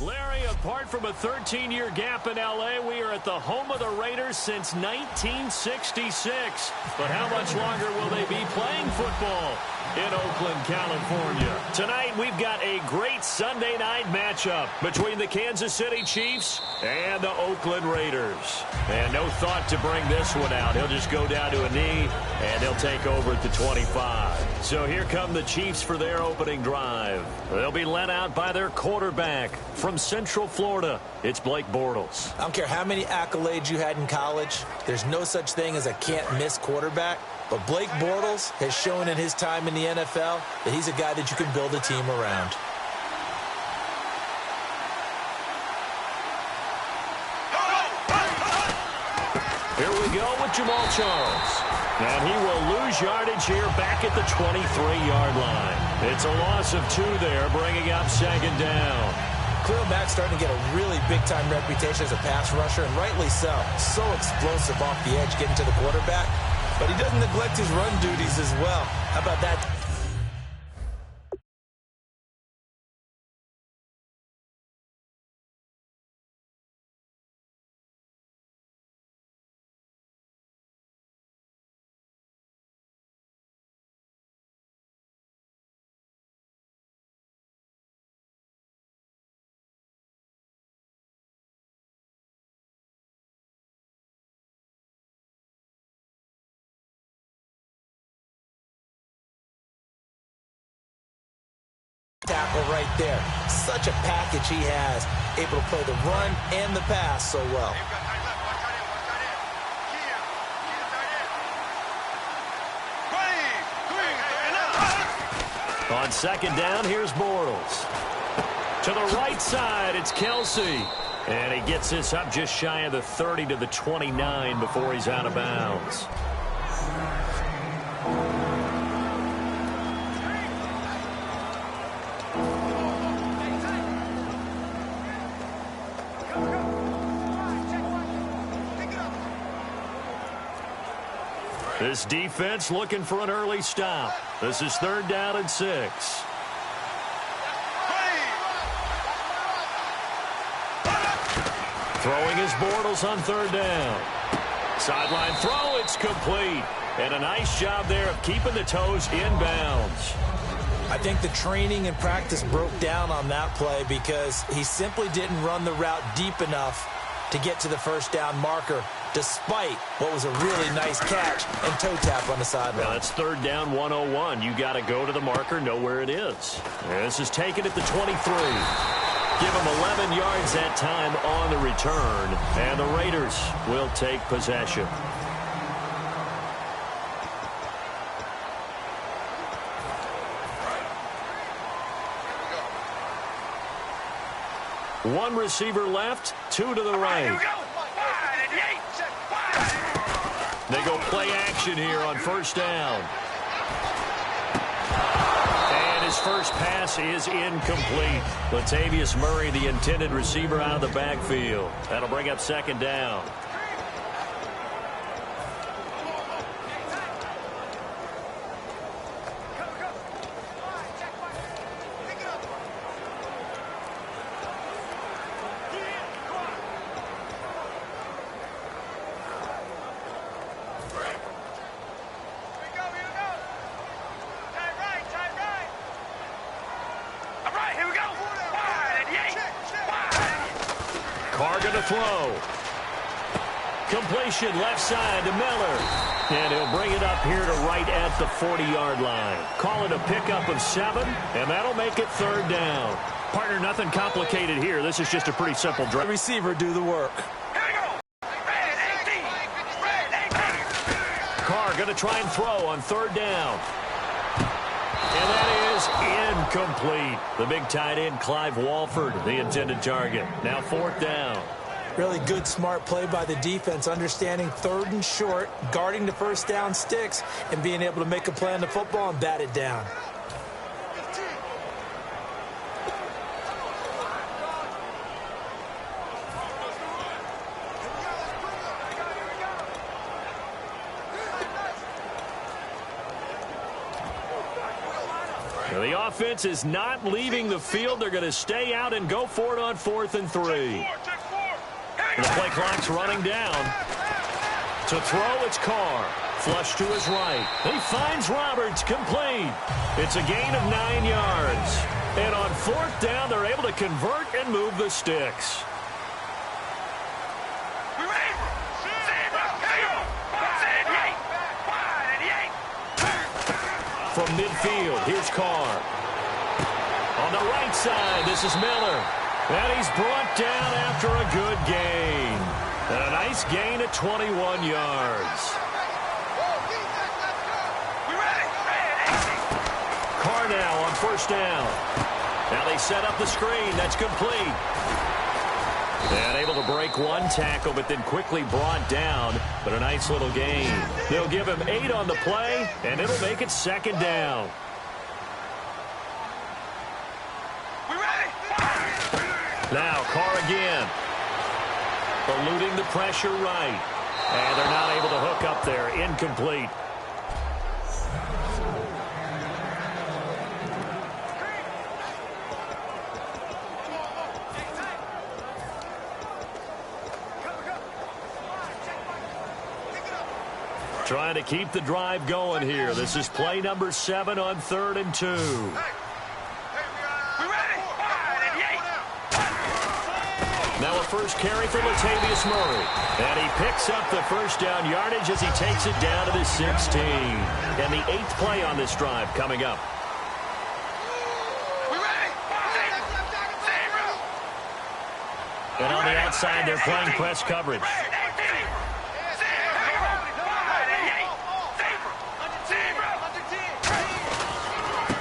Larry, apart from a 13-year gap in L.A., we are at the home of the Raiders since 1966. But how much longer will they be playing football in Oakland, California? Tonight, we've got a great Sunday night matchup between the Kansas City Chiefs and the Oakland Raiders. And no thought to bring this one out. He'll just go down to a knee, and they'll take over at the 25. So here come the Chiefs for their opening drive. They'll be led out by their quarterback from Central Florida. It's Blake Bortles. I don't care how many accolades you had in college. There's no such thing as a can't-miss quarterback. But Blake Bortles has shown in his time in the NFL that he's a guy that you can build a team around. Here we go with Jamal Charles. And he will lose yardage here back at the 23-yard line. It's a loss of 2 there, bringing up second down. Khalil Mack's starting to get a really big-time reputation as a pass rusher, and rightly so. So explosive off the edge getting to the quarterback. But he doesn't neglect his run duties as well. How about that? Tackle right there. Such a package he has. Able to play the run and the pass so well. On second down, here's Bortles. To the right side, it's Kelsey. And he gets this up just shy of the 30 to the 29 before he's out of bounds. This defense looking for an early stop. This is 3rd down and 6. Throwing his Bortles on 3rd down. Sideline throw, it's complete. And a nice job there of keeping the toes in bounds. I think the training and practice broke down on that play because he simply didn't run the route deep enough to get to the first down marker, despite what was a really nice catch and toe tap on the sideline. Well, that's 3rd down 101. You got to go to the marker, know where it is. And this is taken at the 23. Give him 11 yards that time on the return, and the Raiders will take possession. One receiver left, 2 to the right. They go play action here on 1st down. And his first pass is incomplete. Latavius Murray, the intended receiver, out of the backfield. That'll bring up 2nd down. Carr going to throw. Completion left side to Miller. And he'll bring it up here to right at the 40-yard line. Call it a pickup of 7, and that'll make it 3rd down. Partner, nothing complicated here. This is just a pretty simple drive. The receiver do the work. Carr going to try and throw on 3rd down. And that is incomplete. The big tight end, Clive Walford, the intended target. Now 4th down. Really good, smart play by the defense, understanding 3rd and short, guarding the 1st down sticks, and being able to make a play on the football and bat it down. The offense is not leaving the field. They're going to stay out and go for it on 4th and 3. The play clock's running down. To throw, it's Carr. Flush to his right. He finds Roberts, complete. It's a gain of 9 yards. And on 4th down, they're able to convert and move the sticks. From midfield, here's Carr. On the right side, this is Miller. And he's brought down after a good gain. And a nice gain of 21 yards. Carr now on 1st down. Now they set up the screen. That's complete. And able to break one tackle, but then quickly brought down. But a nice little gain. They'll give him 8 on the play, and it'll make it 2nd down. Now Carr again. Eluding the pressure right. And they're not able to hook up there. Incomplete. Trying to keep the drive going here. This is play number 7 on 3rd and 2. Now a first carry for Latavius Murray. And he picks up the 1st down yardage as he takes it down to the 16. And the 8th play on this drive coming up. And on the outside, they're playing press coverage.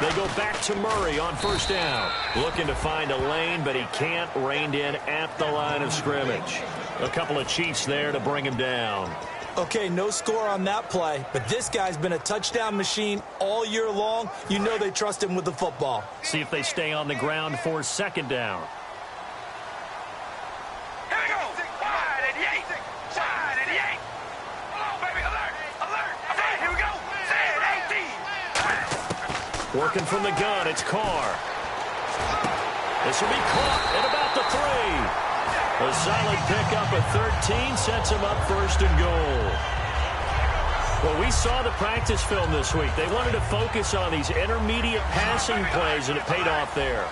They go back to Murray on 1st down. Looking to find a lane, but he can't. Reined in at the line of scrimmage. A couple of Chiefs there to bring him down. Okay, no score on that play, but this guy's been a touchdown machine all year long. You know they trust him with the football. See if they stay on the ground for 2nd down. Working from the gun, it's Carr. This will be caught at about the 3. A solid pickup of 13 sets him up 1st and goal. Well, we saw the practice film this week. They wanted to focus on these intermediate passing plays, and it paid off there.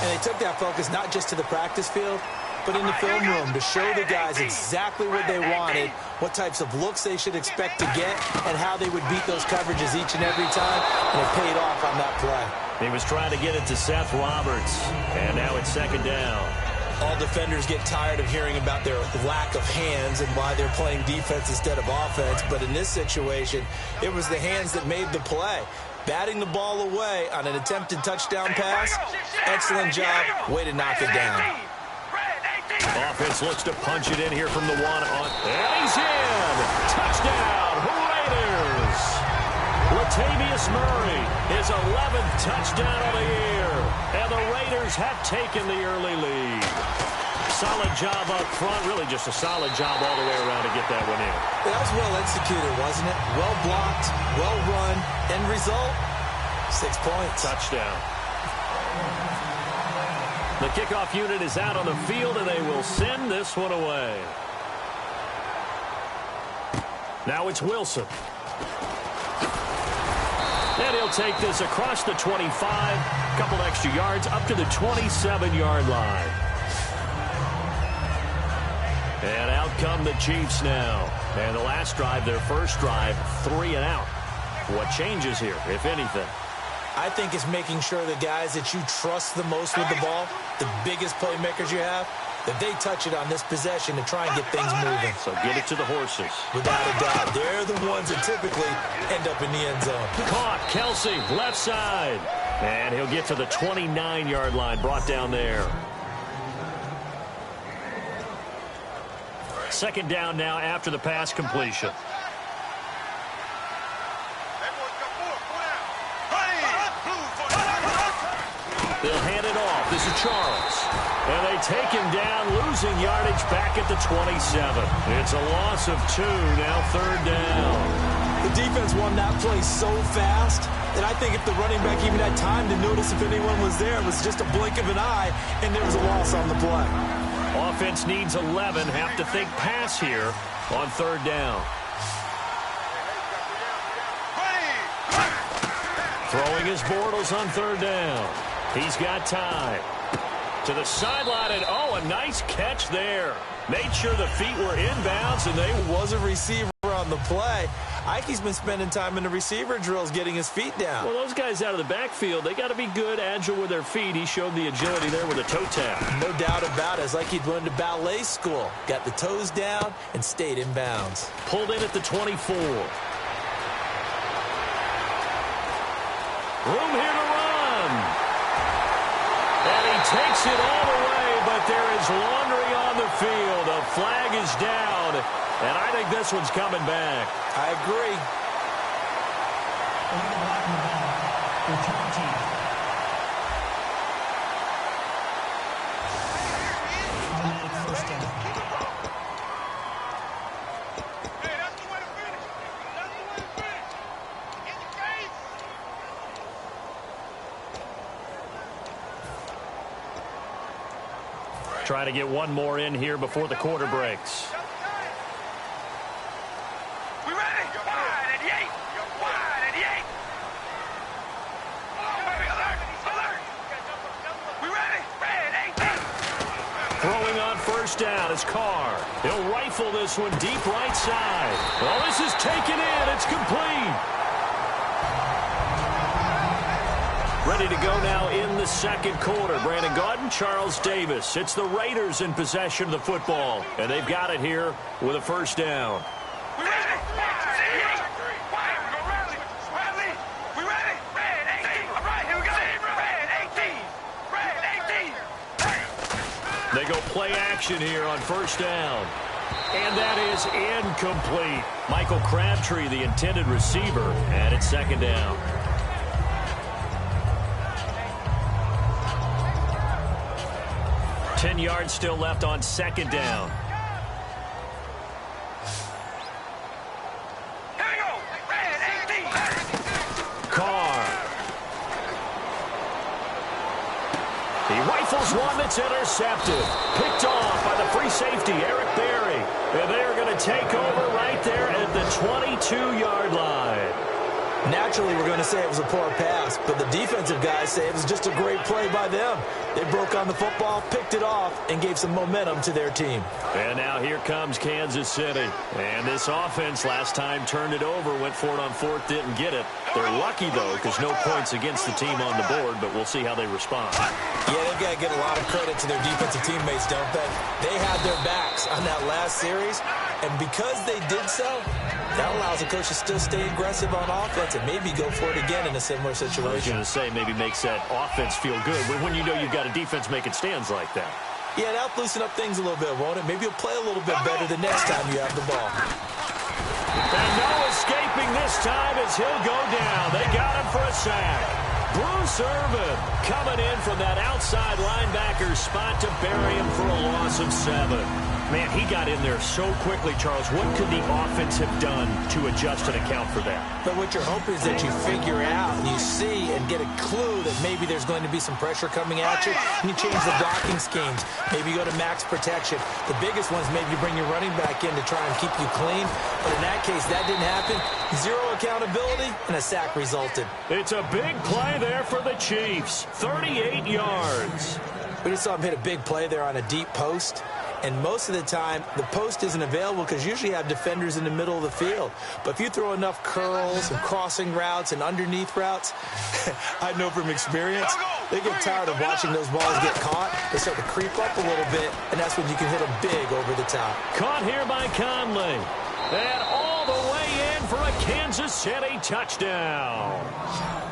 And they took that focus not just to the practice field, but in the film room to show the guys exactly what they wanted, what types of looks they should expect to get, and how they would beat those coverages each and every time, and it paid off on that play. He was trying to get it to Seth Roberts, and now it's 2nd down. All defenders get tired of hearing about their lack of hands and why they're playing defense instead of offense, but in this situation, it was the hands that made the play. Batting the ball away on an attempted touchdown pass, excellent job, way to knock it down. Offense looks to punch it in here from the 1 on. And he's in! Touchdown, Raiders! Latavius Murray, his 11th touchdown of the year. And the Raiders have taken the early lead. Solid job up front, really just a solid job all the way around to get that one in. That was well executed, wasn't it? Well blocked, well run. End result, 6 points. Touchdown. The kickoff unit is out on the field, and they will send this one away. Now it's Wilson. And he'll take this across the 25, a couple extra yards, up to the 27-yard line. And out come the Chiefs now. And the last drive, their first drive, 3 and out. What changes here, if anything? I think it's making sure the guys that you trust the most with the ball, the biggest playmakers you have, that they touch it on this possession to try and get things moving. So get it to the horses. Without a doubt. They're the ones that typically end up in the end zone. Caught. Kelsey, left side. And he'll get to the 29-yard line, brought down there. Second down now after the pass completion. They'll hand it off. This is Charles. And they take him down, losing yardage back at the 27. It's a loss of 2, now third down. The defense won that play so fast that I think if the running back even had time to notice if anyone was there, it was just a blink of an eye, and there was a loss on the play. Offense needs 11. Have to think pass here on third down. Throwing his Bortles on third down. He's got time. To the sideline, and a nice catch there. Made sure the feet were inbounds, and they was a receiver on the play. Ikey's been spending time in the receiver drills getting his feet down. Well, those guys out of the backfield, they got to be good, agile with their feet. He showed the agility there with a toe tap. No doubt about it. It's like he'd learned to ballet school. Got the toes down and stayed in bounds. Pulled in at the 24. Room here to run. And he takes it all the way, but there is laundry on the field. A flag is down, and I think this one's coming back. I agree. Try to get one more in here before the quarter breaks. We ready? Wide at the 8. Wide at the 8. Oh, baby, alert! Alert! We ready? Red 18. Throwing on first down is Carr. He'll rifle this one deep right side. Well, this is taken in. It's complete. Ready to go now in the second quarter. Brandon Gaudin, Charles Davis. It's the Raiders in possession of the football, and they've got it here with a first down. We ready? We ready? Red 18. All right, here we go. Red 18. Red 18. They go play action here on first down. And that is incomplete. Michael Crabtree, the intended receiver, and it's second down. Ten yards still left on second down. Here we go. Red 18. Carr. He rifles one that's intercepted. Picked off by the free safety, Eric Berry. And they're going to take over right there at the 22-yard line. Naturally, we're going to say it was a poor pass, but the defensive guys say it was just a great play by them. They broke on the football, picked it off, and gave some momentum to their team. And now here comes Kansas City. And this offense last time turned it over, went for it on fourth, didn't get it. They're lucky, though, because no points against the team on the board, but we'll see how they respond. Yeah, they've got to get a lot of credit to their defensive teammates, don't they? They had their backs on that last series, and because they did so, that allows the coach to still stay aggressive on offense and maybe go for it again in a similar situation. I was going to say maybe makes that offense feel good when you know you've got a defense making stands like that. Yeah, that'll loosen up things a little bit, won't it? Maybe you'll play a little bit better the next time you have the ball. And no escaping this time as he'll go down. They got him for a sack. Bruce Irvin coming in from that outside linebacker spot to bury him for a loss of 7. Man, he got in there so quickly, Charles. What could the offense have done to adjust and account for that? But what you're hoping is that you figure out and you see and get a clue that maybe there's going to be some pressure coming at you, and you change the blocking schemes. Maybe you go to max protection. The biggest one is maybe you bring your running back in to try and keep you clean. But in that case, that didn't happen. Zero accountability, and a sack resulted. It's a big play there for the Chiefs. 38 yards. We just saw him hit a big play there on a deep post. And most of the time, the post isn't available because you usually have defenders in the middle of the field. But if you throw enough curls and crossing routes and underneath routes, I know from experience, they get tired of watching those balls get caught. They start to creep up a little bit, and that's when you can hit them big over the top. Caught here by Conley. And all the way in for a Kansas City touchdown.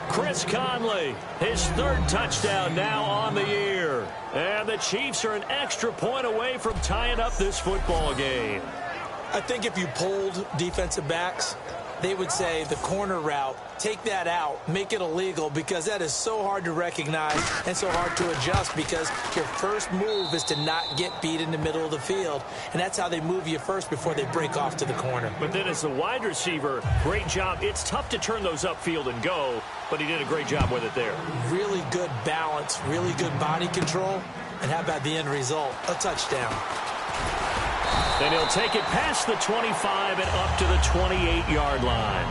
Chris Conley, his third touchdown now on the year. And the Chiefs are an extra point away from tying up this football game. I think if you polled defensive backs, they would say the corner route, take that out, make it illegal, because that is so hard to recognize and so hard to adjust, because your first move is to not get beat in the middle of the field, and that's how they move you first before they break off to the corner. But then as the wide receiver, great job. It's tough to turn those upfield and go, but he did a great job with it there. Really good balance, really good body control, and how about the end result? A touchdown. Then he'll take it past the 25 and up to the 28-yard line.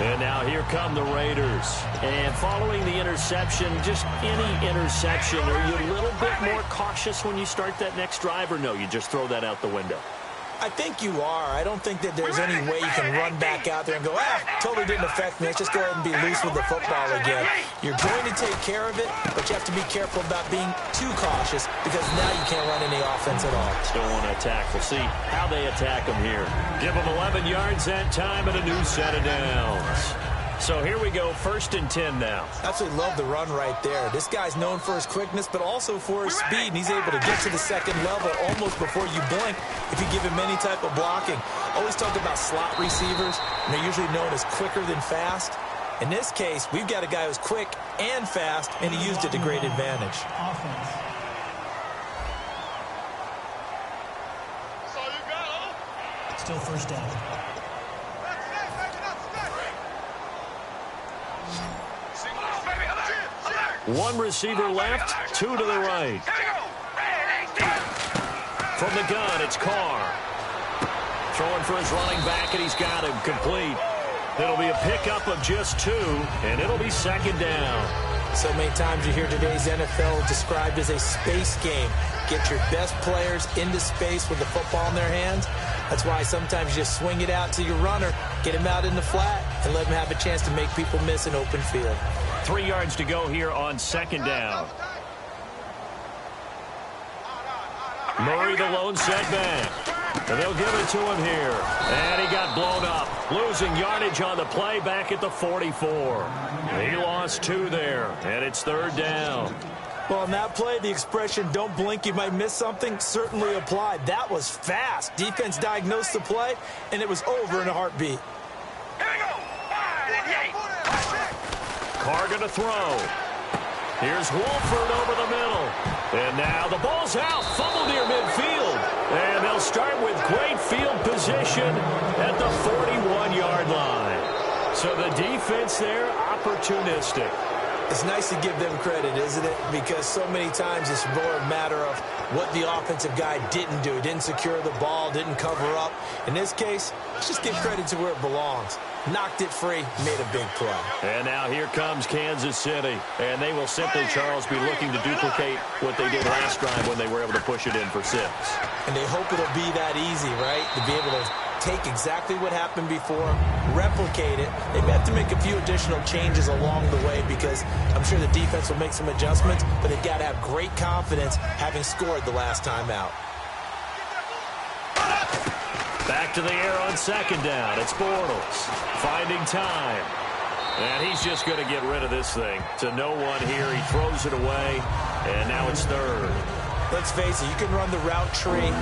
And now here come the Raiders. And following the interception, just any interception, are you a little bit more cautious when you start that next drive, or no, you just throw that out the window? I think you are. I don't think that there's any way you can run back out there and go, totally didn't affect me. Let's just go ahead and be loose with the football again. You're going to take care of it, but you have to be careful about being too cautious, because now you can't run any offense at all. Still want to attack. We'll see how they attack them here. Give them 11 yards that time and a new set of downs. So here we go, 1st and 10 now. Absolutely love the run right there. This guy's known for his quickness, but also for his speed, and he's able to get to the second level almost before you blink if you give him any type of blocking. Always talk about slot receivers, and they're usually known as quicker than fast. In this case, we've got a guy who's quick and fast, and he used it to great advantage. Still first down. One receiver left, 2 to the right. From the gun, it's Carr. Throwing for his running back, and he's got him complete. It'll be a pickup of just 2, and it'll be 2nd down. So many times you hear today's NFL described as a space game. Get your best players into space with the football in their hands. That's why sometimes you just swing it out to your runner, get him out in the flat, and let him have a chance to make people miss an open field. 3 yards to go here on 2nd down. Murray, the lone setback. And they'll give it to him here. And he got blown up. Losing yardage on the play back at the 44. He lost 2 there, and it's 3rd down. Well, on that play, the expression, don't blink, you might miss something, certainly applied. That was fast. Defense diagnosed the play, and it was over in a heartbeat. Carr going to throw. Here's Wolford over the middle. And now the ball's out. Fumble near midfield. And they'll start with great field position at the 41-yard line. So the defense there, opportunistic. It's nice to give them credit, isn't it? Because so many times it's more a matter of what the offensive guy didn't do. Didn't secure the ball, didn't cover up. In this case, let's just give credit to where it belongs. Knocked it free, made a big play. And now here comes Kansas City. And they will simply, Charles, be looking to duplicate what they did last drive when they were able to push it in for 6. And they hope it'll be that easy, right? To be able to take exactly what happened before, replicate it. They may have to make a few additional changes along the way, because I'm sure the defense will make some adjustments, but they've got to have great confidence having scored the last time out. Back to the air on 2nd down. It's Bortles finding time. And he's just going to get rid of this thing to no one here. He throws it away, and now it's 3rd. Let's face it, you can run the route tree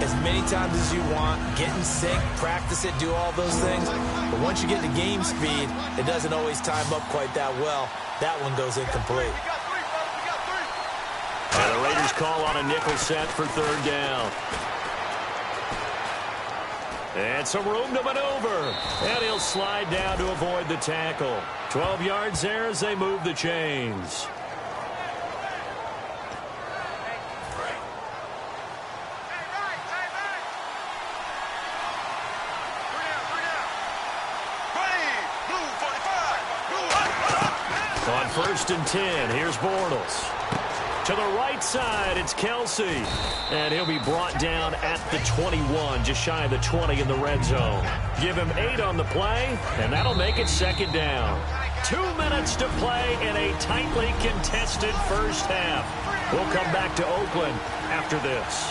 as many times as you want, get in sync, practice it, do all those things. But once you get to game speed, it doesn't always time up quite that well. That one goes incomplete. And the Raiders call on a nickel set for 3rd down. And some room to maneuver. And he'll slide down to avoid the tackle. 12 yards there as they move the chains. On 1st and 10, here's Bortles. To the right side, it's Kelsey. And he'll be brought down at the 21, just shy of the 20 in the red zone. Give him 8 on the play, and that'll make it 2nd down. 2 minutes to play in a tightly contested first half. We'll come back to Oakland after this.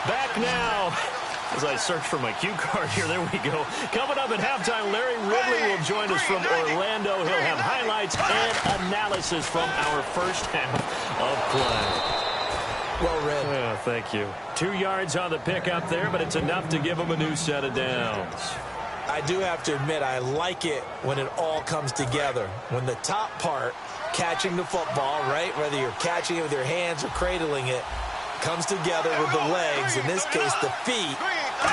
Back now. As I search for my cue card here, there we go. Coming up at halftime, Larry Ridley will join us from Orlando. He'll have highlights and analysis from our first half of play. Well read. Oh, thank you. 2 yards on the pickup there, but it's enough to give him a new set of downs. I do have to admit, I like it when it all comes together. When the top part, catching the football, right, whether you're catching it with your hands or cradling it, comes together with the legs, in this case the feet,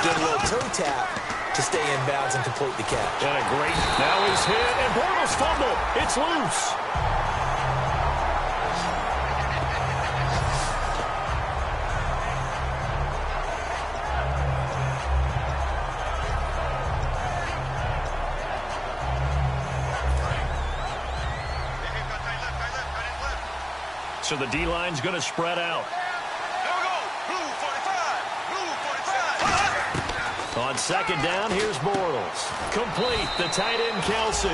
get a little toe tap to stay in bounds and complete the catch. And a great, now he's hit, and Bortles fumble. It's loose. So the D-line's going to spread out. On 2nd down, here's Bortles. Complete, the tight end Kelsey.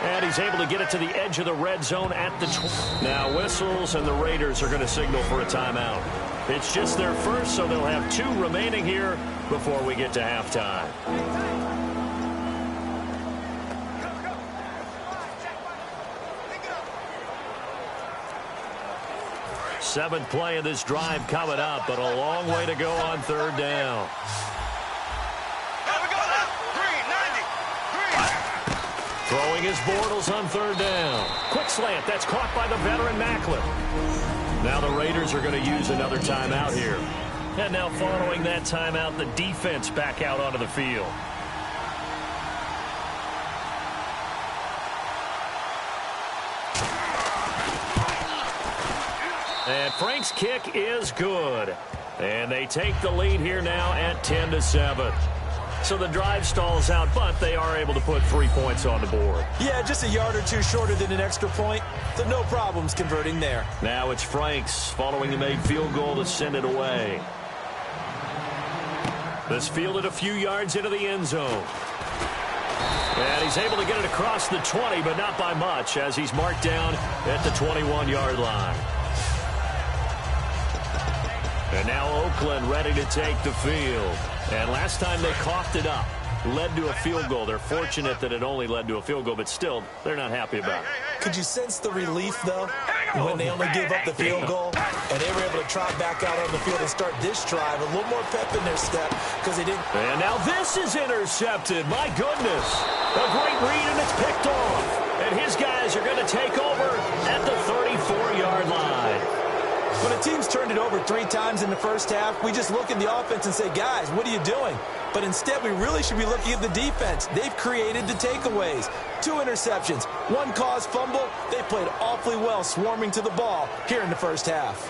And he's able to get it to the edge of the red zone at the 20. Now whistles, and the Raiders are going to signal for a timeout. It's just their first, so they'll have 2 remaining here before we get to halftime. Seventh play of this drive coming up, but a long way to go on 3rd down. Throwing his Bortles on 3rd down. Quick slant. That's caught by the veteran Macklin. Now the Raiders are going to use another timeout here. And now following that timeout, the defense back out onto the field. And Frank's kick is good. And they take the lead here now at 10-7. So the drive stalls out, but they are able to put 3 points on the board. Yeah, just a yard or 2 shorter than an extra point, so no problems converting there. Now it's Franks following the made field goal to send it away. This fielded a few yards into the end zone. And he's able to get it across the 20, but not by much, as he's marked down at the 21-yard line. And now Oakland ready to take the field. And last time they coughed it up, led to a field goal. They're fortunate that it only led to a field goal, but still, they're not happy about it. Could you sense the relief, though, when they only gave up the field goal and they were able to trot back out on the field and start this drive, a little more pep in their step because they didn't. And now this is intercepted. My goodness. A great read, and it's picked off. And his guys are going to take over at the 34-yard line. When a team's turned it over 3 times in the first half, we just look at the offense and say, guys, what are you doing? But instead, we really should be looking at the defense. They've created the takeaways. 2 interceptions, 1 caused fumble. They played awfully well swarming to the ball here in the first half.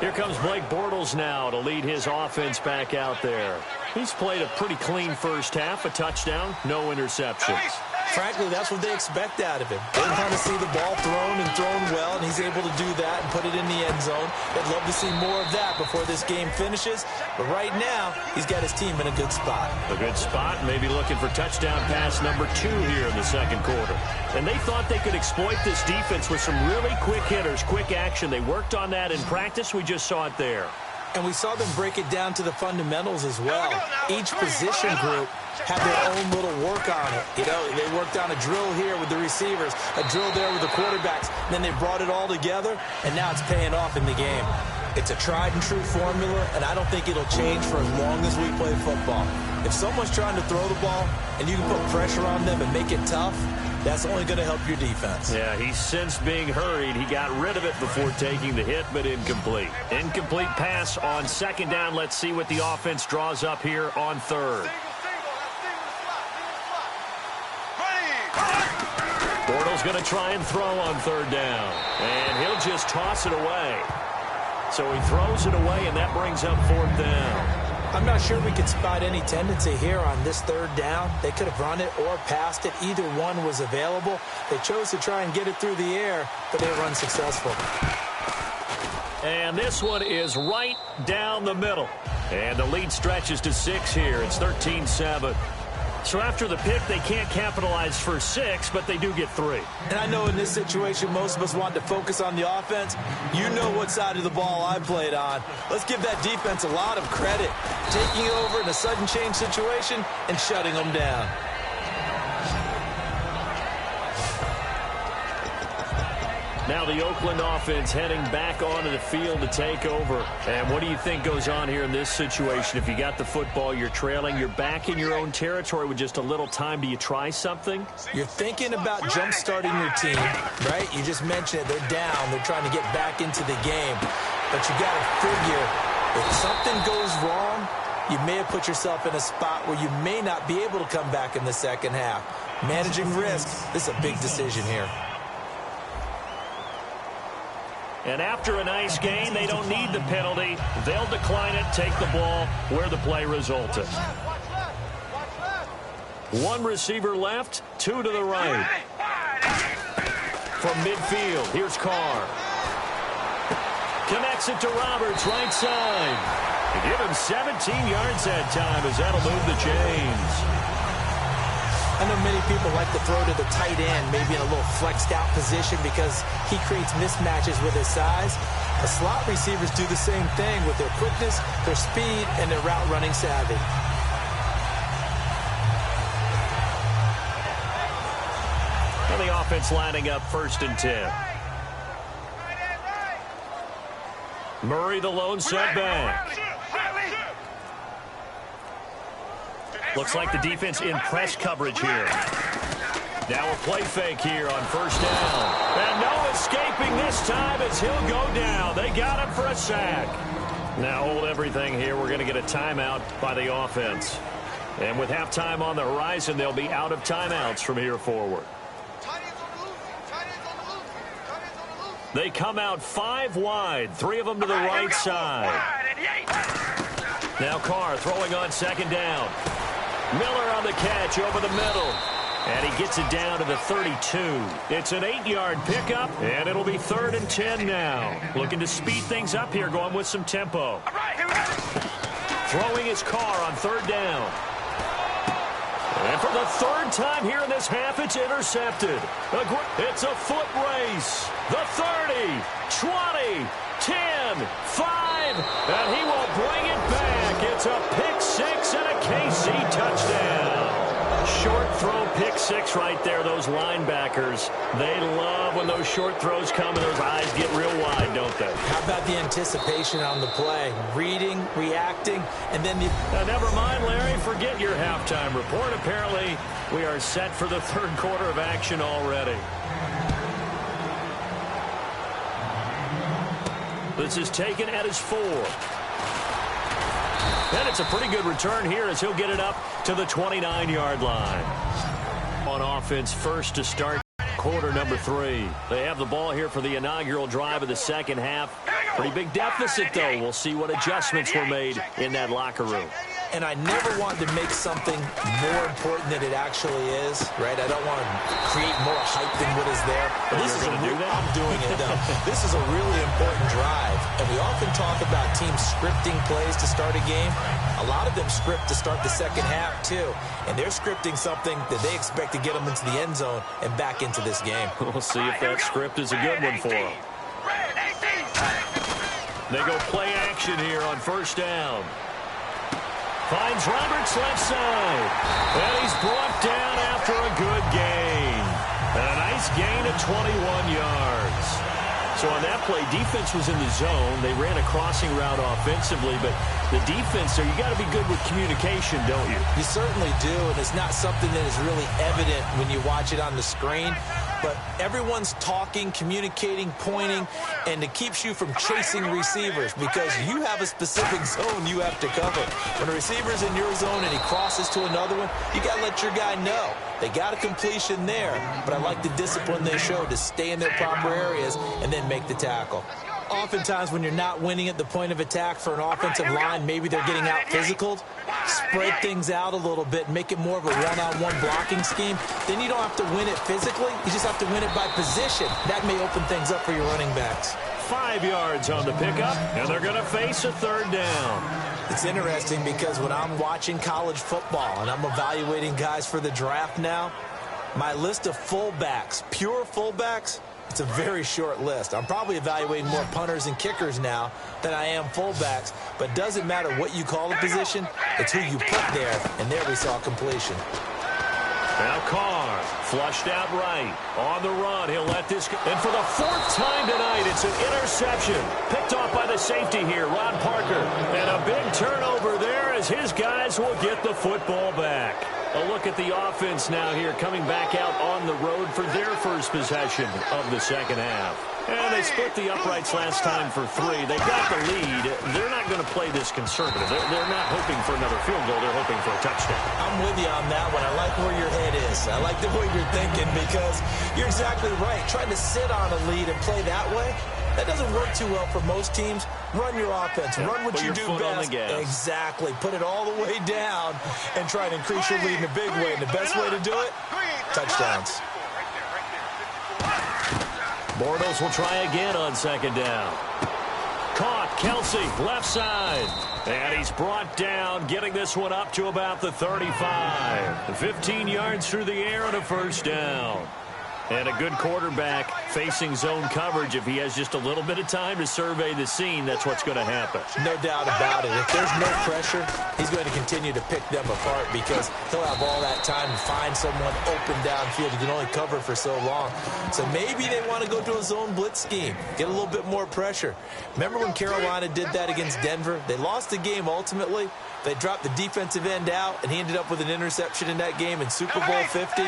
Here comes Blake Bortles now to lead his offense back out there. He's played a pretty clean first half, a touchdown, no interceptions. Frankly, that's what they expect out of him. They want to see the ball thrown and thrown well, and he's able to do that and put it in the end zone. They'd love to see more of that before this game finishes. But right now, he's got his team in a good spot. A good spot, maybe looking for touchdown pass number 2 here in the second quarter. And they thought they could exploit this defense with some really quick hitters, quick action. They worked on that in practice. We just saw it there. And we saw them break it down to the fundamentals as well. Each position group had their own little work on it. You know, they worked on a drill here with the receivers, a drill there with the quarterbacks. Then they brought it all together, and now it's paying off in the game. It's a tried-and-true formula, and I don't think it'll change for as long as we play football. If someone's trying to throw the ball and you can put pressure on them and make it tough, that's only going to help your defense. Yeah, he's since being hurried. He got rid of it before taking the hit, but incomplete. Incomplete pass on 2nd down. Let's see what the offense draws up here on 3rd. Bortles going to try and throw on 3rd down. And he'll just toss it away. So he throws it away, and that brings up 4th down. I'm not not sure we could spot any tendency here on this third down. They could have run it or passed it. Either one was available. They chose to try and get it through the air, but they were unsuccessful. And this one is right down the middle. And the lead stretches to 6 here. It's 13-7. So after the pick, they can't capitalize for 6, but they do get 3. And I know in this situation, most of us want to focus on the offense. You know what side of the ball I played on. Let's give that defense a lot of credit. Taking over in a sudden change situation and shutting them down. Now the Oakland offense heading back onto the field to take over. And what do you think goes on here in this situation? If you got the football, you're trailing, you're back in your own territory with just a little time. Do you try something? You're thinking about jump-starting your team, right? You just mentioned it. They're down. They're trying to get back into the game. But you got to figure, if something goes wrong, you may have put yourself in a spot where you may not be able to come back in the second half. Managing risk, this is a big decision here. And after a nice gain, they don't need the penalty. They'll decline it, take the ball where the play resulted. One receiver left, 2 to the right. From midfield, here's Carr. Connects it to Roberts, right side. They give him 17 yards that time as that'll move the chains. I know many people like to throw to the tight end, maybe in a little flexed out position because he creates mismatches with his size. The slot receivers do the same thing with their quickness, their speed, and their route running savvy. And the offense lining up 1st and 10. Murray the lone setback. Looks like the defense in press coverage here. Now a play fake here on 1st down. And no escaping this time as he'll go down. They got him for a sack. Now hold everything here. We're going to get a timeout by the offense. And with halftime on the horizon, they'll be out of timeouts from here forward. They come out 5 wide, 3 of them to the right side. Now Carr throwing on 2nd down. Miller on the catch over the middle. And he gets it down to the 32. It's an 8-yard pickup, and it'll be 3rd and 10 now. Looking to speed things up here, going with some tempo. Throwing his Carr on 3rd down. And for the 3rd time here in this half, it's intercepted. It's a foot race. The 30, 20, 10, 5, and he will bring it back. It's a pick 6 and a KC touchdown. Short throw, pick 6 right there. Those linebackers, they love when those short throws come and those eyes get real wide, don't they? How about the anticipation on the play? Reading, reacting, and then the... never mind, Larry. Forget your halftime report. Apparently, we are set for the 3rd quarter of action already. This is taken at his 4. And it's a pretty good return here as he'll get it up to the 29-yard line. On offense, first to start quarter number 3. They have the ball here for the inaugural drive of the second half. Pretty big deficit, though. We'll see what adjustments were made in that locker room. And I never want to make something more important than it actually is, right? I don't want to create more hype than what is there. But this is I'm doing it, though. This is a really important drive. And we often talk about teams scripting plays to start a game. A lot of them script to start the second half, too. And they're scripting something that they expect to get them into the end zone and back into this game. We'll see if that script is a good one for them. They go play action here on 1st down. Finds Roberts left side. And he's brought down after a good gain. And a nice gain of 21 yards. So on that play, defense was in the zone. They ran a crossing route offensively, but the defense there, you got to be good with communication, don't you? You certainly do, and it's not something that is really evident when you watch it on the screen. But everyone's talking, communicating, pointing, and it keeps you from chasing receivers because you have a specific zone you have to cover. When a receiver's in your zone and he crosses to another one, you got to let your guy know. They got a completion there, but I like the discipline they showed to stay in their proper areas and then make the tackle. Oftentimes when you're not winning at the point of attack for an offensive line, maybe they're getting out physical, spread things out a little bit and make it more of a one-on-one blocking scheme. Then you don't have to win it physically. You just have to win it by position. That may open things up for your running backs. 5 yards on the pickup, and they're going to face a third down. It's interesting because when I'm watching college football and I'm evaluating guys for the draft now, my list of fullbacks, pure fullbacks, it's a very short list. I'm probably evaluating more punters and kickers now than I am fullbacks, but it doesn't matter what you call the position, it's who you put there, and there we saw completion. Now Carr, flushed out right, on the run, he'll let this go. And for the 4th time tonight, it's an interception. Picked off by the safety here, Ron Parker. And a big turnover there as his guys will get the football back. A look at the offense now here, coming back out on the road for their first possession of the second half. And they split the uprights last time for 3. They got the lead. They're not going to play this conservative. They're not hoping for another field goal. They're hoping for a touchdown. I'm with you on that one. I like where your head is. I like the way you're thinking because you're exactly right. Trying to sit on a lead and play that way, that doesn't work too well for most teams. Run your offense. Run what you do best. Exactly. Put it all the way down and try to increase your lead in a big way. And the best way to do it, touchdowns. Bortles will try again on second down. Caught, Kelsey, left side. And he's brought down, getting this one up to about the 35. 15 yards through the air and a first down. And a good quarterback facing zone coverage. If he has just a little bit of time to survey the scene, that's what's going to happen. No doubt about it. If there's no pressure, he's going to continue to pick them apart because he'll have all that time to find someone open downfield. He can only cover for so long. So maybe they want to go to a zone blitz scheme, get a little bit more pressure. Remember when Carolina did that against Denver? They lost the game ultimately. They dropped the defensive end out, and he ended up with an interception in that game in Super Bowl 50.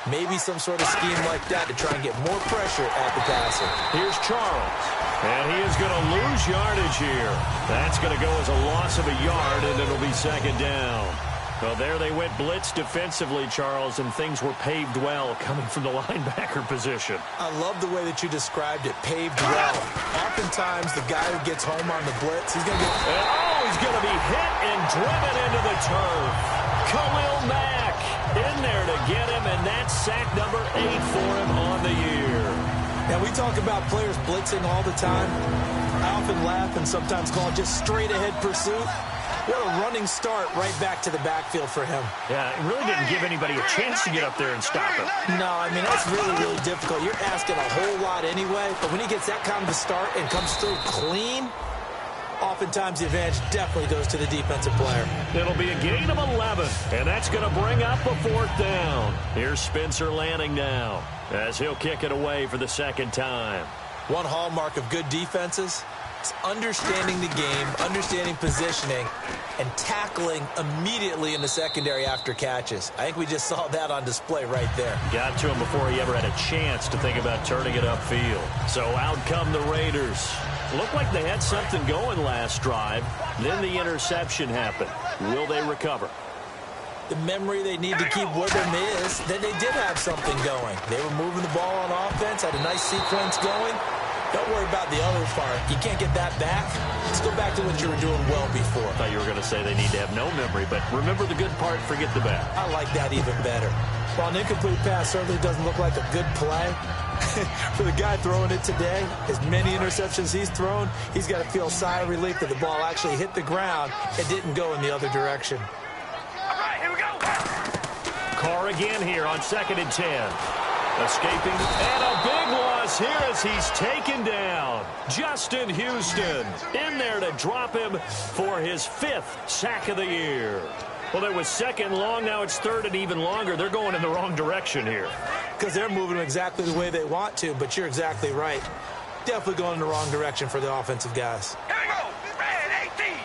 Maybe some sort of scheme like that to try and get more pressure at the passer. Here's Charles, and he is going to lose yardage here. That's going to go as a loss of a yard, and it'll be second down. Well, there they went blitz defensively, Charles, and things were paved well coming from the linebacker position. I love the way that you described it, paved well. Oftentimes, the guy who gets home on the blitz, he's going to get... he's going to be hit and driven into the turf. Khalil Mack in there to get him, and that's sack number 8 for him on the year. Now, we talk about players blitzing all the time. I often laugh and sometimes call it just straight-ahead pursuit. What a running start right back to the backfield for him. Yeah, it really didn't give anybody a chance to get up there and stop him. No, I mean, that's really, really difficult. You're asking a whole lot anyway, but when he gets that kind of a start and comes through clean, oftentimes the advantage definitely goes to the defensive player. It'll be a gain of 11, and that's going to bring up a 4th down. Here's Spencer Lanning now as he'll kick it away for the second time. One hallmark of good defenses is understanding the game, understanding positioning, and tackling immediately in the secondary after catches. I think we just saw that on display right there. Got to him before he ever had a chance to think about turning it upfield. So out come the Raiders. Looked like they had something going last drive. Then the interception happened. Will they recover? The memory they need to keep with them is that they did have something going. They were moving the ball on offense, had a nice sequence going. Don't worry about the other part. You can't get that back. Let's go back to what you were doing well before. I thought you were going to say they need to have no memory, but remember the good part, forget the bad. I like that even better. While an incomplete pass certainly doesn't look like a good play, for the guy throwing it today, as many interceptions he's thrown, he's got to feel a sigh of relief that the ball actually hit the ground and didn't go in the other direction. All right, here we go. Carr again here on 2nd and 10. Escaping, and a big loss here as he's taken down. Justin Houston in there to drop him for his 5th sack of the year. Well, it was 2nd long, now it's 3rd and even longer. They're going in the wrong direction here. Because they're moving exactly the way they want to, but you're exactly right. Definitely going in the wrong direction for the offensive guys. Here we go. Red 18.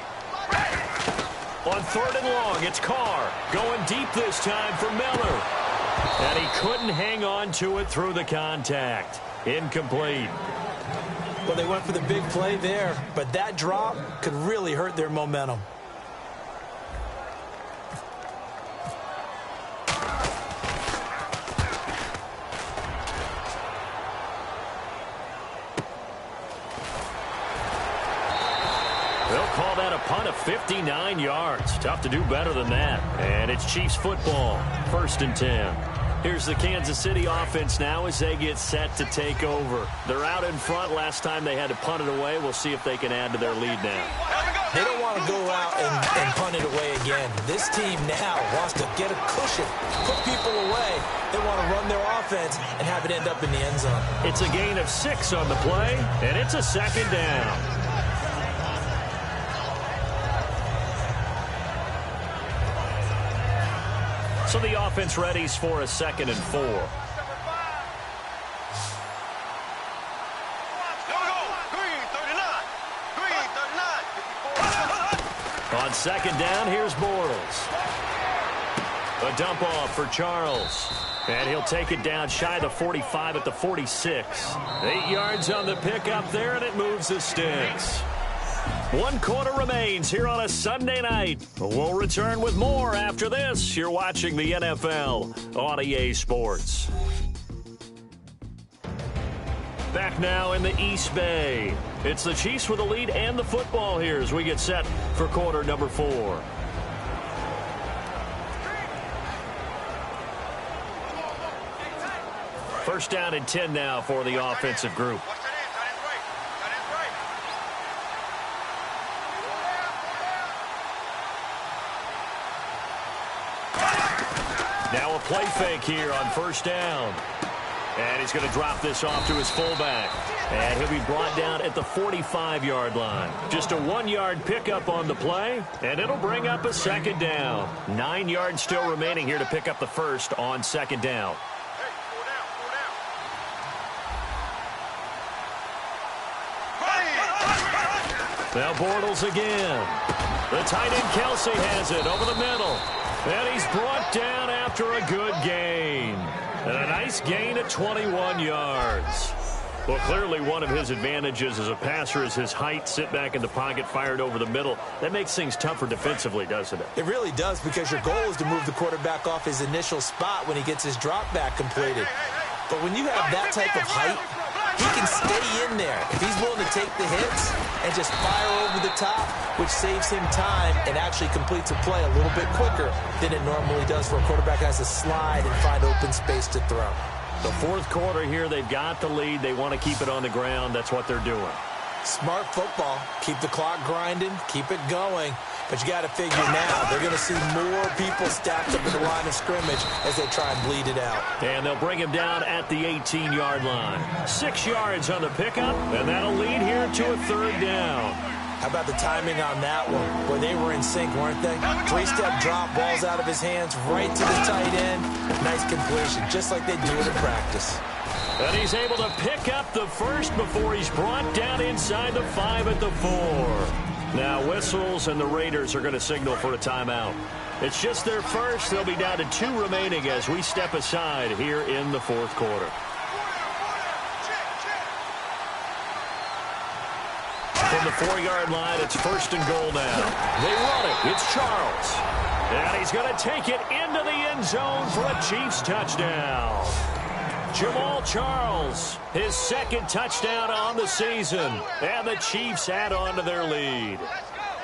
Red. On 3rd and long, it's Carr going deep this time for Miller. And he couldn't hang on to it through the contact. Incomplete. Well, they went for the big play there, but that drop could really hurt their momentum. 59 yards. Tough to do better than that. And it's Chiefs football. 1st and 10. Here's the Kansas City offense now as they get set to take over. They're out in front. Last time they had to punt it away. We'll see if they can add to their lead now. They don't want to go out and punt it away again. This team now wants to get a cushion, put people away. They want to run their offense and have it end up in the end zone. It's a gain of 6 on the play, and it's a 2nd down. So the offense readies for a 2nd and 4. On 2nd down, here's Bortles. A dump off for Charles. And he'll take it down shy of the 45 at the 46. 8 yards on the pickup there, and it moves the sticks. 1 quarter remains here on a Sunday night. We'll return with more after this. You're watching the NFL on EA Sports. Back now in the East Bay. It's the Chiefs with the lead and the football here as we get set for quarter number 4. First down and 10 now for the offensive group. Now a play fake here on 1st down. And he's going to drop this off to his fullback. And he'll be brought down at the 45-yard line. Just a 1-yard pickup on the play, and it'll bring up a 2nd down. 9 yards still remaining here to pick up the first on 2nd down. Now Bortles again. The tight end Kelsey has it over the middle. And he's brought down after a good gain. And a nice gain at 21 yards. Well, clearly one of his advantages as a passer is his height. Sit back in the pocket, fired over the middle. That makes things tougher defensively, doesn't it? It really does, because your goal is to move the quarterback off his initial spot when he gets his drop back completed. But when you have that type of height, he can stay in there. If he's willing to take the hits and just fire over the top, which saves him time and actually completes a play a little bit quicker than it normally does for a quarterback who has to slide and find open space to throw. The 4th quarter here, they've got the lead. They want to keep it on the ground. That's what they're doing. Smart football. Keep the clock grinding. Keep it going. But you got to figure now they're going to see more people stacked up at the line of scrimmage as they try and bleed it out. And they'll bring him down at the 18-yard line. 6 yards on the pickup, and that'll lead here to a 3rd down. How about the timing on that one? Boy, they were in sync, weren't they? 3-step drop, balls out of his hands, right to the tight end. Nice completion, just like they do it in practice. And he's able to pick up the first before he's brought down inside the 5 at the 4. Now whistles, and the Raiders are going to signal for a timeout. It's just their first. They'll be down to 2 remaining as we step aside here in the 4th quarter. From the 4-yard line, it's 1st and goal now. They run it. It's Charles. And he's going to take it into the end zone for a Chiefs touchdown. Jamal Charles, his 2nd touchdown on the season. And the Chiefs add on to their lead.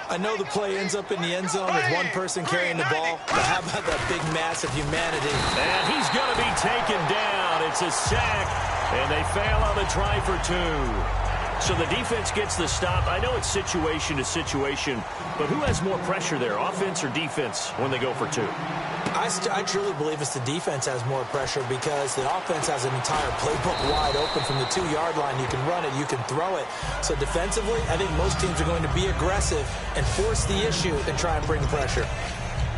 I know the play ends up in the end zone with one person carrying the ball, but how about that big mass of humanity? And he's going to be taken down. It's a sack, and they fail on the try for 2. So the defense gets the stop. I know it's situation to situation, but who has more pressure there, offense or defense, when they go for 2? I truly believe it's the defense has more pressure because the offense has an entire playbook wide open from the 2-yard line. You can run it, you can throw it. So defensively, I think most teams are going to be aggressive and force the issue and try and bring pressure.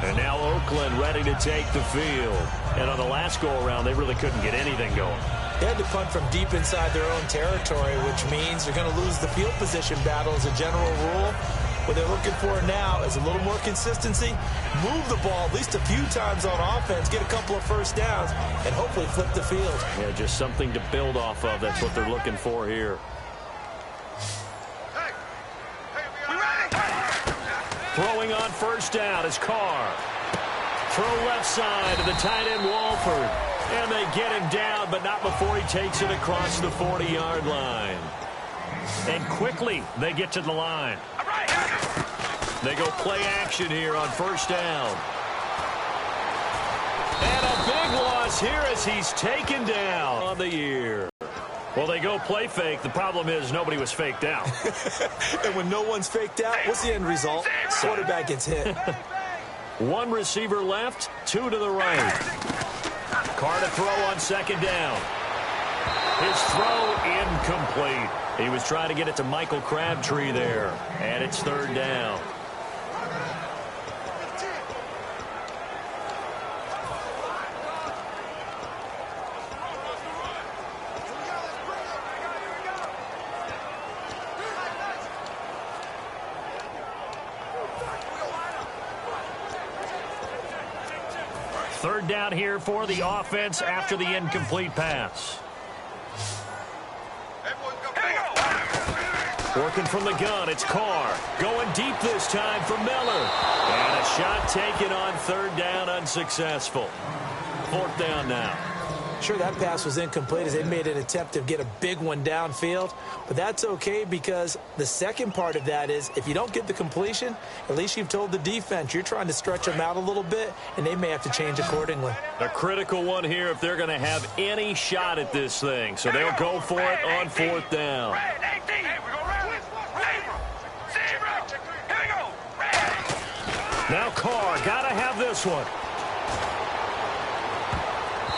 And now Oakland ready to take the field. And on the last go-around, they really couldn't get anything going. They had to punt from deep inside their own territory, which means they're going to lose the field position battle as a general rule. What they're looking for now is a little more consistency, move the ball at least a few times on offense, get a couple of first downs, and hopefully flip the field. Yeah, just something to build off of. That's what they're looking for here. Throwing on 1st down is Carr. Throw left side to the tight end Walford. And they get him down, but not before he takes it across the 40-yard line. And quickly, they get to the line. They go play action here on first down. And a big loss here as he's taken down on the year. Well, they go play fake. The problem is nobody was faked out. And when no one's faked out, what's the end result? Quarterback gets hit. One receiver left, two to the right. Carr to throw on second down. His throw incomplete. He was trying to get it to Michael Crabtree there. And it's third down. Third down here for the offense after the incomplete pass. Working from the gun, it's Carr. Going deep this time for Miller. And a shot taken on third down, unsuccessful. Fourth down now. Sure, that pass was incomplete as they made an attempt to get a big one downfield. But that's okay because the second part of that is if you don't get the completion, at least you've told the defense you're trying to stretch them out a little bit, and they may have to change accordingly. A critical one here if they're going to have any shot at this thing. So they'll go for it on fourth down. Now Carr, got to have this one.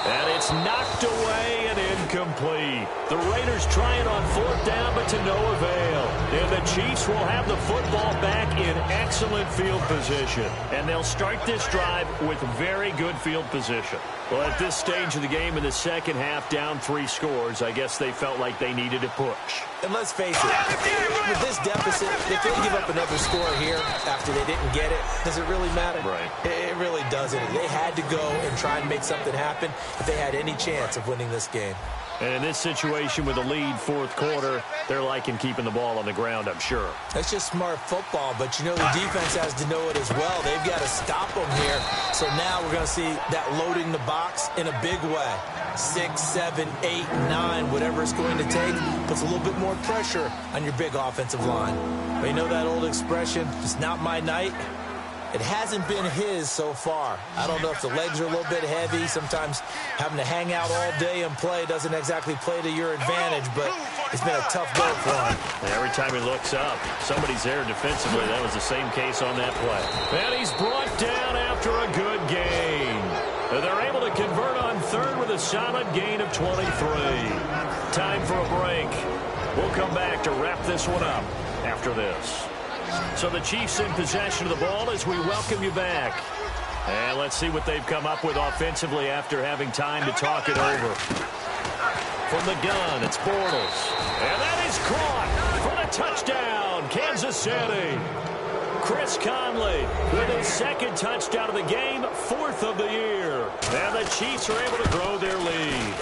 And it's knocked away and incomplete. The Raiders try it on fourth down, but to no avail. And the Chiefs will have the football back in excellent field position. And they'll start this drive with very good field position. Well, at this stage of the game in the second half, down 3 scores, I guess they felt like they needed a push. And let's face it, with this deficit, if they give up another score here after they didn't get it, does it really matter? Right. It really doesn't. They had to go and try and make something happen if they had any chance of winning this game. And in this situation with a lead fourth quarter, they're liking keeping the ball on the ground, I'm sure. That's just smart football, but you know the defense has to know it as well. They've got to stop them here. So now we're going to see that loading the box in a big way. 6, 7, 8, 9, whatever it's going to take, puts a little bit more pressure on your big offensive line. But you know that old expression, it's not my night. It hasn't been his so far. I don't know if the legs are a little bit heavy. Sometimes having to hang out all day and play doesn't exactly play to your advantage, but it's been a tough go for him. And every time he looks up, somebody's there defensively. That was the same case on that play. And he's brought down after a good gain. And they're able to convert on third with a solid gain of 23. Time for a break. We'll come back to wrap this one up after this. So the Chiefs in possession of the ball as we welcome you back. And let's see what they've come up with offensively after having time to talk it over. From the gun, it's Bortles. And that is caught for the touchdown, Kansas City. Chris Conley with his second touchdown of the game, 4th of the year. And the Chiefs are able to grow their lead.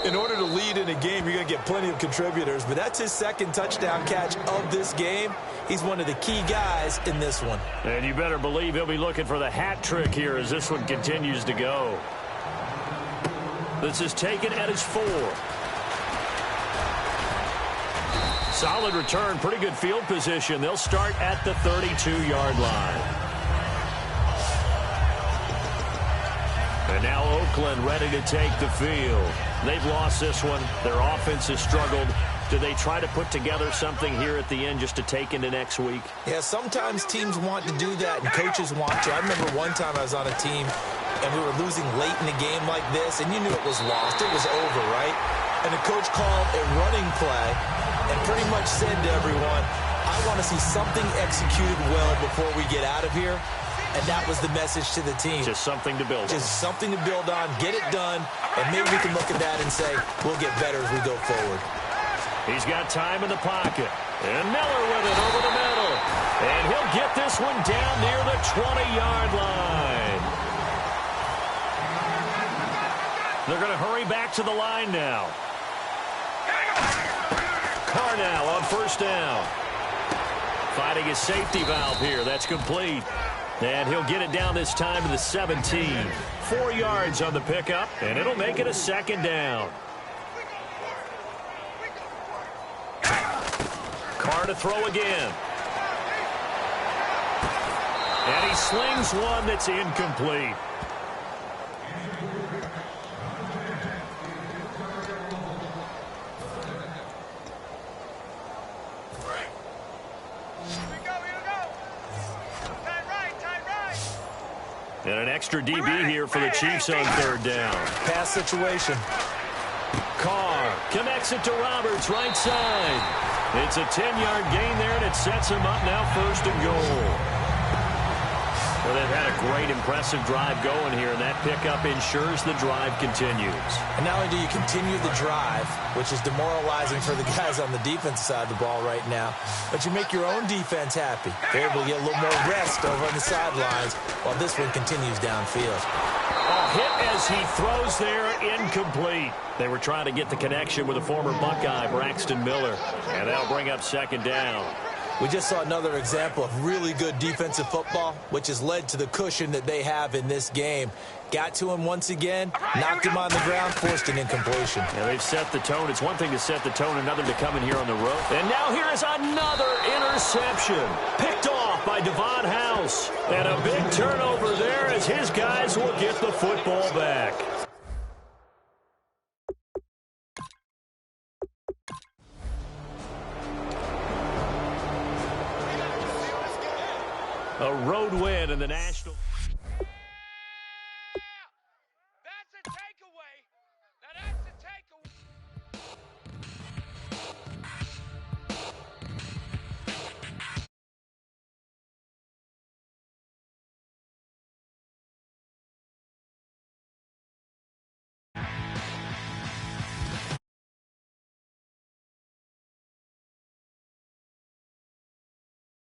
In order to lead in a game, you're going to get plenty of contributors, but that's his second touchdown catch of this game. He's one of the key guys in this one. And you better believe he'll be looking for the hat trick here as this one continues to go. This is taken at his 4. Solid return, pretty good field position. They'll start at the 32-yard line. And now Oakland ready to take the field. They've lost this one. Their offense has struggled. Do they try to put together something here at the end just to take into next week? Yeah, sometimes teams want to do that and coaches want to. I remember one time I was on a team and we were losing late in a game like this, and you knew it was lost. It was over, right? And the coach called a running play and pretty much said to everyone, I want to see something executed well before we get out of here. And that was the message to the team. Just something to build on. Just something to build on, get it done, and maybe we can look at that and say, we'll get better as we go forward. He's got time in the pocket. And Miller with it over the middle. And he'll get this one down near the 20-yard line. They're going to hurry back to the line now. Carr now on first down. Finding his safety valve here. That's complete. And he'll get it down this time to the 17. 4 yards on the pickup, and it'll make it a second down. Carr to throw again. And he slings one that's incomplete. And an extra DB here for the Chiefs on third down. Pass situation. Carr connects it to Roberts, right side. It's a 10-yard gain there, and it sets him up now first and goal. Well, they've had a great, impressive drive going here, and that pickup ensures the drive continues. And not only do you continue the drive, which is demoralizing for the guys on the defensive side of the ball right now, but you make your own defense happy. They're able to get a little more rest over on the sidelines while this one continues downfield. A hit as he throws there, incomplete. They were trying to get the connection with a former Buckeye, Braxton Miller, and that'll bring up second down. We just saw another example of really good defensive football, which has led to the cushion that they have in this game. Got to him once again, knocked him on the ground, forced an incompletion. Yeah, they've set the tone. It's one thing to set the tone, another to come in here on the road. And now here is another interception. Picked off by Devon House. And a big turnover there as his guys will get the football back. A road win in the National.